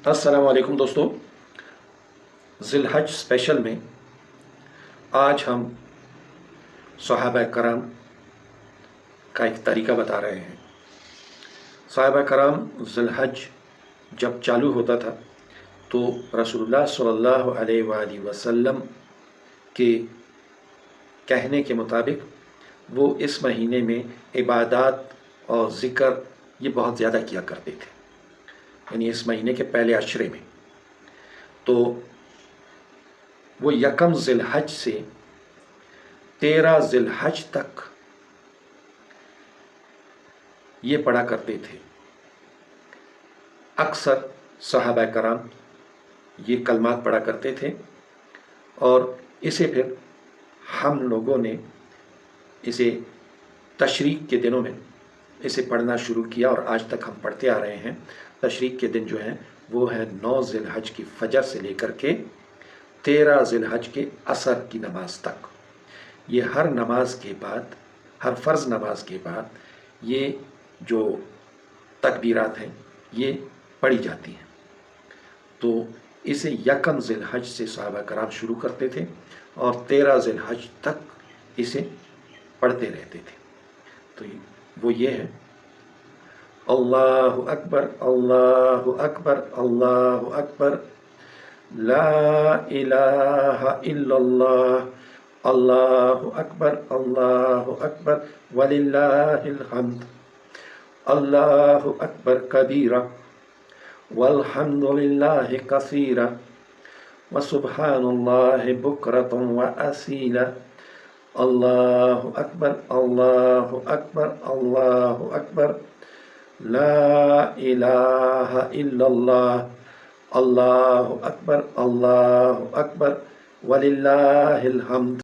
السلام علیکم دوستو، ذی الحج اسپیشل میں آج ہم صحابہ کرام کا ایک طریقہ بتا رہے ہیں۔ صحابہ کرام ذی الحج جب چالو ہوتا تھا تو رسول اللہ صلی اللہ علیہ وآلہ وسلم کے کہنے کے مطابق وہ اس مہینے میں عبادات اور ذکر یہ بہت زیادہ کیا کرتے تھے، یعنی اس مہینے کے پہلے عشرے میں۔ تو وہ یکم ذی الحج سے 13 ذی الحج تک یہ پڑھا کرتے تھے۔ اکثر صحابہ کرام یہ کلمات پڑھا کرتے تھے اور اسے پھر ہم لوگوں نے اسے تشریق کے دنوں میں اسے پڑھنا شروع کیا اور آج تک ہم پڑھتے آ رہے ہیں۔ تشریق کے دن جو ہیں وہ ہے 9 ذی الحج کی فجر سے لے کر کے 13 ذی الحج کے عصر کی نماز تک۔ یہ ہر نماز کے بعد، ہر فرض نماز کے بعد یہ جو تکبیرات ہیں یہ پڑھی جاتی ہیں۔ تو اسے یکم ذی الحج سے صحابہ کرام شروع کرتے تھے اور 13 ذی الحج تک اسے پڑھتے رہتے تھے۔ تو وہ یہ ہے: اللہ اکبر اللہ اکبر اللہ اکبر، لا الہ الا اللہ، اللہ اکبر وللہ الحمد، اللہ اکبر کبیرہ والحمد للہ کثیرہ وسبحان اللہ بکرۃ واسیلہ، اللہ اکبر اللہ اکبر اللہ اکبر، لا الہ الا اللہ، اللہ اکبر وللہ الحمد۔